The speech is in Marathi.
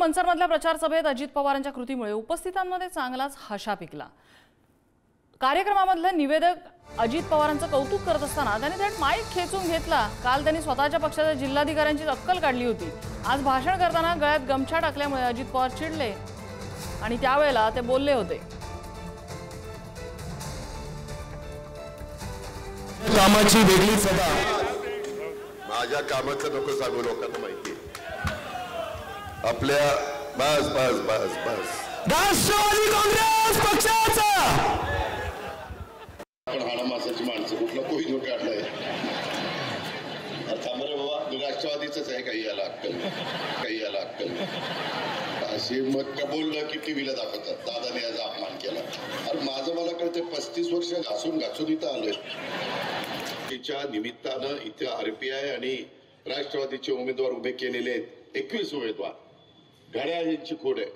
मनसरमधल्या प्रचार सभेत अजित पवारांच्या कृतीमुळे उपस्थितांमध्ये चांगलाच हशा पिकला। कार्यक्रमामधले निवेदक अजित पवारांचं कौतुक करत असताना त्यांनी थेट माईक खेचून घेतला। काल त्यांनी स्वतःच्या पक्षाच्या जिल्हाधिकाऱ्यांची अक्कल काढली होती। आज भाषण करताना गळ्यात गमछा टाकल्यामुळे अजित पवार चिडले आणि त्यावेळेला ते बोलले होते। कामाची वेगळी सभा, माझ्या कामाचं नको सांगू, लोकांना माहिती आपल्या बस बस बस बस राष्ट्रवादी काँग्रेस पक्षाचा आपण हाडा मासाची माणसं कुठला कोहिनूर काढलाय। थांबरे बाबा, राष्ट्रवादीच आहे, काही याला अक्कल अशी मग बोललं की टीव्हीला दाखवतात दादाने याचा अपमान केला। अरे माझं मला कळते 35 वर्ष घासून इथं आलोय। तिच्या निमित्तानं इथे RPI आणि राष्ट्रवादीचे उमेदवार उभे केलेले आहेत। 21 उमेदवार, घड्याळांची खोड आहे।